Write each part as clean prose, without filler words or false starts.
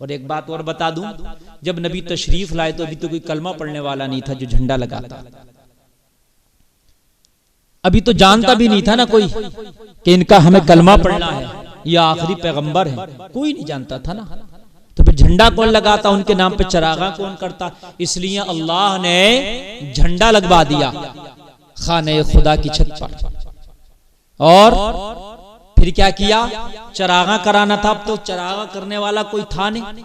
और एक बात और बता दूं, जब नबी तशरीफ लाए तो अभी तो कोई कलमा पढ़ने वाला नहीं था जो झंडा लगाता। अभी तो जानता भी नहीं था ना कोई कि इनका हमें कलमा पढ़ना है, ये आखिरी पैगंबर है, कोई नहीं जानता था ना। तो फिर झंडा कौन लगाता, उनके नाम पे चरागा कौन करता? इसलिए अल्लाह ने झंडा लगवा दिया खाने खुदा की छत पर। और फिर क्या किया? चरागा कराना था। अब तो चरागा करने वाला कोई था नहीं,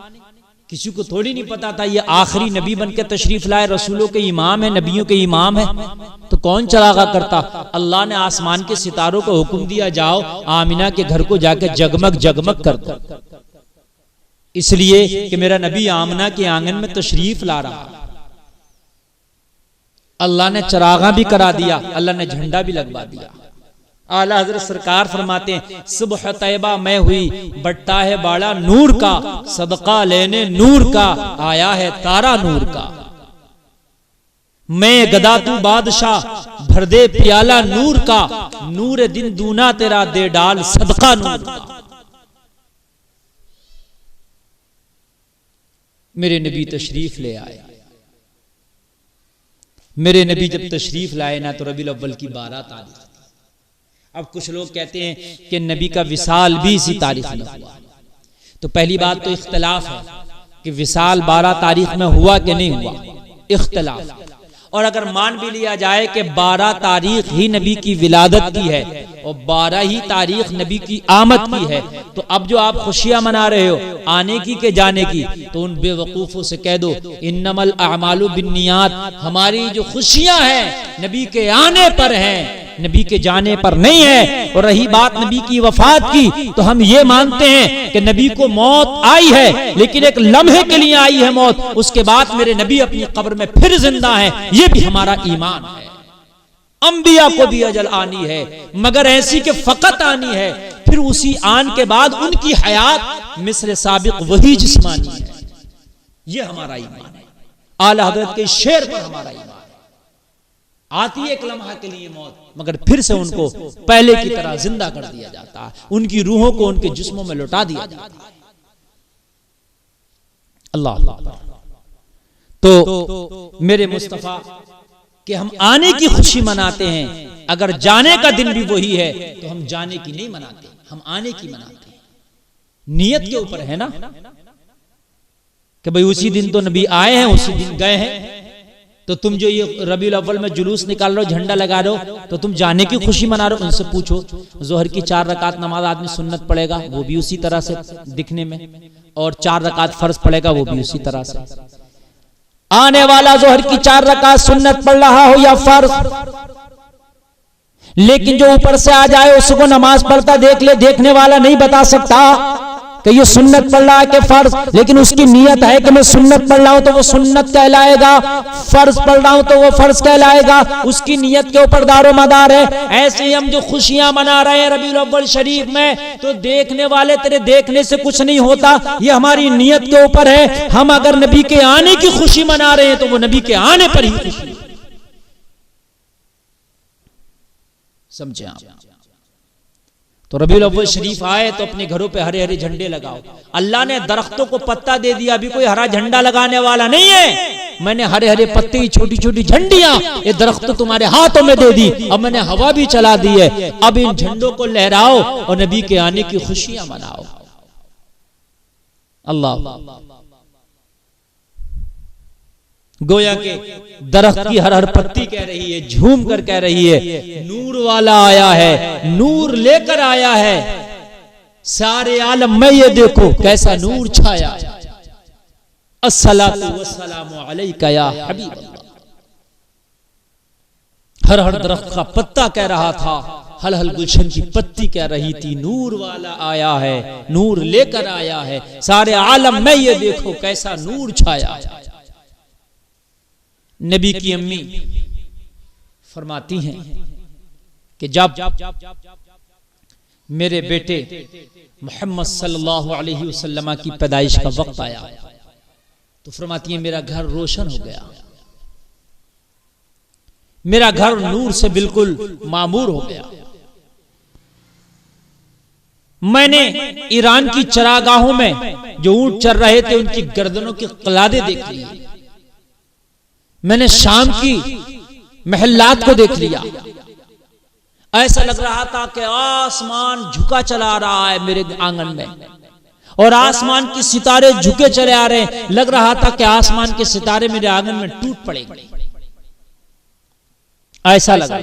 किसी को थोड़ी नहीं पता था ये आखिरी नबी बन के तशरीफ लाए, रसूलों के इमाम है, नबियों के इमाम है, तो कौन चरागा करता? अल्लाह ने आसमान के सितारों को हुक्म दिया, जाओ आमिना के घर को जाके जगमग जगमग कर दो, इसलिए कि मेरा नबी आमिना के आंगन में तशरीफ ला रहा। अल्लाह ने चरागा भी करा दिया, अल्लाह ने झंडा भी लगवा दिया। आला हजरत सरकार फरमाते हैं, सुबह तैबा में हुई बट्टा है बाड़ा नूर का, सदका लेने नूर का आया है तारा नूर का। मैं गदा तू बादशाह भर दे प्याला नूर का, नूर दिन दूना तेरा दे डाल सदका नूर का। मेरे नबी तशरीफ ले आए। मेरे नबी जब तशरीफ लाए ना तो रबीउल अव्वल की 12 तारीख। अब कुछ लोग कहते हैं कि नबी का विसाल भी इसी तारीख में हुआ। तो पहली बात तो इख्तलाफ है कि विसाल 12 तारीख में हुआ कि नहीं हुआ, इख्तलाफ। और अगर मान भी लिया जाए कि 12 तारीख ही नबी की विलादत की है और 12 ही तारीख नबी की आमद की है, तो अब जो आप खुशियां मना रहे हो आने की के जाने की, तो उन बेवकूफों से कह दो इन्नमल अमालु बिन्नियात, हमारी जो खुशियां हैं नबी के आने पर हैं, नबी के जाने पर नहीं है। और रही बात नबी की वफात की, तो हम ये मानते हैं कि नबी को मौत आई है लेकिन एक लम्हे के लिए आई है मौत, उसके बाद मेरे नबी अपनी कब्र में फिर जिंदा हैं, ये भी हमारा ईमान है। अंबिया को भी अजल आनी है, मगर ऐसी कि फकत आनी है, फिर उसी आन के बाद उनकी हयात मिस्र साबिक वही जिस्मानी है। ये हमारा ईमान है। आला हज़रत के शेर पर हमारा ईमान है। आती है एक लम्हा के लिए मौत, मगर फिर से उनको पहले की तरह जिंदा कर दिया जाता है, उनकी रूहों को उनके जिस्मों में लौटा दिया जाता है। अल्लाह। तो मेरे मुस्तफा कि हम आने की खुशी मनाते हैं, अगर जाने का दिन भी वही है तो हम जाने की नहीं मनाते, हम आने की मनाते हैं। नियत के ऊपर है ना कि भाई उसी दिन तो नबी आए हैं, उसी दिन गए हैं। तो तुम जो ये रबीउल अव्वल में जुलूस निकाल रहे हो, झंडा लगा रहे हो, तो तुम जाने की खुशी मना रहे हो। उनसे पूछो जोहर की 4 रकात नमाज आदमी सुन्नत पढ़ेगा, वो भी उसी तरह से दिखने में, और 4 रकात फर्ज पढ़ेगा, वो भी उसी तरह से। आने वाला जोहर की 4 रकात सुन्नत पढ़ रहा हो या फर्ज, लेकिन जो ऊपर से आ जाए उसको नमाज पढ़ता देख ले, देखने वाला नहीं बता सकता कि ये सुन्नत पढ़ रहा है कि फर्ज, लेकिन उसकी नीयत है कि मैं सुन्नत पढ़ रहा हूं तो वो सुन्नत कहलाएगा, फर्ज पढ़ रहा हूं तो वो फर्ज कहलाएगा। उसकी नीयत के ऊपर दारो मदार है। ऐसे ही हम जो खुशियां मना रहे हैं रबीउल अव्वल शरीफ में, तो देखने वाले तेरे देखने से कुछ नहीं होता, ये हमारी नीयत के ऊपर है। हम अगर नबी के आने की खुशी मना रहे हैं तो वो नबी के आने पर ही खुशी, समझे आप। तो रबीउल अव्वल शरीफ आए तो अपने घरों पे हरे हरे झंडे लगाओ। अल्लाह ने दरख्तों को पत्ता दे दिया, अभी कोई हरा झंडा लगाने वाला नहीं है। मैंने हरे हरे पत्ते, छोटी छोटी झंडियां, ये दरख्त तो तुम्हारे हाथों में दे दी, अब मैंने हवा भी चला दी है। अब इन झंडों को लहराओ और नबी के आने की खुशियां मनाओ। अल्लाह। गोया के दरख्त की हर हर पत्ती कह रही है, झूम कर कह रही है, नूर वाला आया है, नूर लेकर आया है, सारे आलम में ये देखो कैसा नूर छाया। अस्सलातु वस्सलामु अलैका या हबीब अल्लाह। हर हर दरख्त का पत्ता कह रहा था, हल हल गुलशन की पत्ती कह रही थी, नूर वाला आया है, नूर लेकर आया है, सारे आलम में ये देखो कैसा नूर छाया। नबी की अम्मी फरमाती हैं कि जब मेरे बेटे मोहम्मद सल्लल्लाहु अलैहि वसल्लम की पैदाइश का वक्त आया तो फरमाती हैं मेरा घर रोशन हो गया, मेरा घर नूर से बिल्कुल मामूर हो गया। मैंने ईरान की चरागाहों में जो ऊंट चर रहे थे उनकी गर्दनों की कलादे देख ली। मैंने शाम की महल्लात को देख लिया। ऐसा लग रहा था कि आसमान झुका चला आ रहा है मेरे आंगन में, और आसमान के सितारे झुके चले आ रहे हैं। लग रहा था कि आसमान के सितारे मेरे आंगन में टूट पड़ेंगे। ऐसा लगा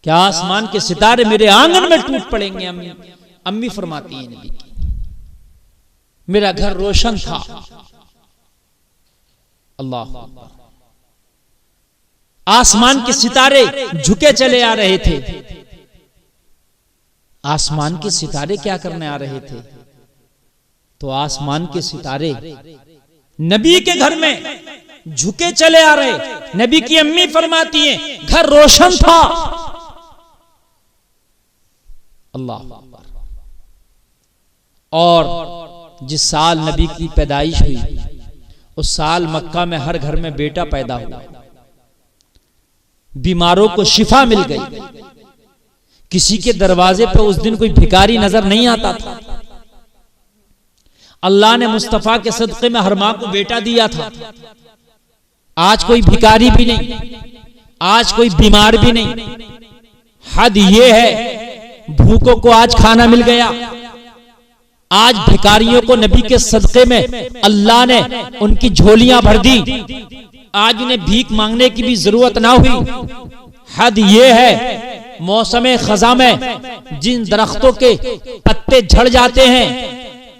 कि आसमान के सितारे मेरे आंगन में टूट पड़ेंगे। अम्मी फरमाती है नबी की, मेरा घर रोशन था। अल्लाह, आसमान के सितारे झुके चले आ रहे थे। आसमान के सितारे क्या करने आ रहे थे? तो आसमान के सितारे नबी के घर में झुके चले आ रहे। नबी की अम्मी फरमाती हैं घर रोशन था। अल्लाह। और जिस साल नबी की पैदाइश हुई उस साल मक्का में हर घर में बेटा पैदा हुआ, बीमारों को शिफा मिल गई। किसी के दरवाजे पर उस दिन कोई भिखारी नजर नहीं आता था। अल्लाह ने मुस्तफा के सदक़े में हर मां को बेटा दिया था। आज कोई भिखारी भी नहीं, आज कोई बीमार भी नहीं। हद ये है भूखों को आज खाना मिल गया। आज भिखारियों को नबी के सदक़े में अल्लाह ने उनकी झोलियां भर दी। आज उन्हें भीख मांगने की भी जरूरत ना हुई। हद ये है मौसम खज़ा में जिन दरख्तों के पत्ते झड़ जाते हैं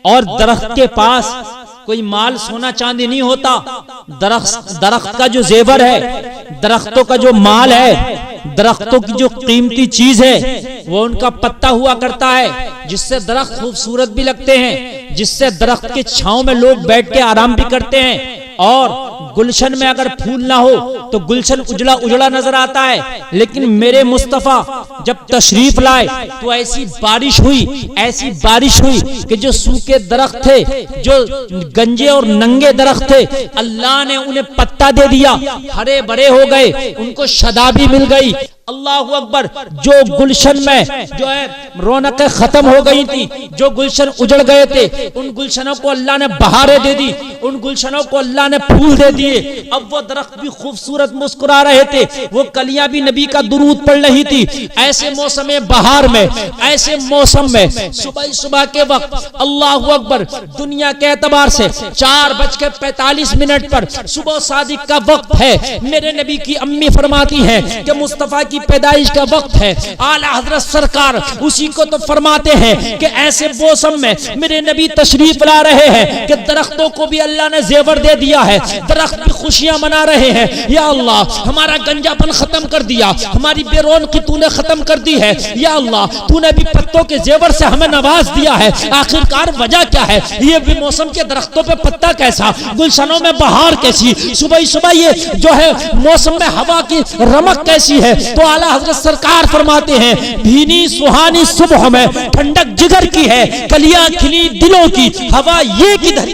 और दरख्त के पास कोई माल सोना चांदी नहीं होता, दरख्त का जो जेवर है, दरख्तों का जो माल है, दरख्तों की जो कीमती चीज है वो उनका पत्ता हुआ करता है, जिससे दरख्त खूबसूरत भी लगते हैं, जिससे दरख्त के छांव में लोग बैठ के आराम भी करते हैं। और गुलशन में अगर फूल ना हो तो गुलशन उजड़ा उजड़ा नजर आता है। लेकिन मेरे मुस्तफा जब तशरीफ लाए तो ऐसी बारिश हुई कि जो सूखे दरख्त थे, जो गंजे और नंगे दरख्त थे, अल्लाह ने उन्हें पत्ता दे दिया, हरे भरे हो गए, उनको शदाबी मिल गई। अल्लाह अकबर। जो गुलशन में जो है रौनकें खत्म हो गई थी, जो गुलशन उजड़ गए थे, उन गुलशनों को अल्लाह ने बहारें दे दी, उन गुलशनों को अल्लाह ने फूल दे दिए। अब वो दरख्त भी खूबसूरत मुस्कुरा रहे थे, वो कलियां भी नबी का दुरूद पढ़ रही थी। ऐसे मौसम बहार में, ऐसे मौसम में सुबह के वक्त अल्लाह अकबर, दुनिया के एतबार से 4:45 पर सुबह सादिक का वक्त है। मेरे नबी की अम्मी फरमाती है कि मुस्तफा की पैदाइश का वक्त है। आला हजरत सरकार उसी को तो फरमाते हैं कि ऐसे मौसम में मेरे नबी तशरीफ ला रहे हैं कि दरख्तों को भी अल्लाह ने जेवर दे दिया है, दरख्त भी खुशियां मना रहे हैं। या अल्लाह, हमारा गंजापन खत्म कर दिया, हमारी बेरौनकी तूने खत्म कर दी है। या अल्लाह, तूने भी पत्तों के जेवर से हमें नवाज दिया है। आखिरकार वजह क्या है? ये भी मौसम के दरख्तों पे पत्ता कैसा, गुलशनों में बहार कैसी, सुबह ये जो है मौसम में हवा की रमक कैसी है। तो आला हजरत सरकार फरमाते हैं भीनी सुहानी सुबह में ठंडक जिगर की है, कलियां खिली दिलों की, हवा ये किधर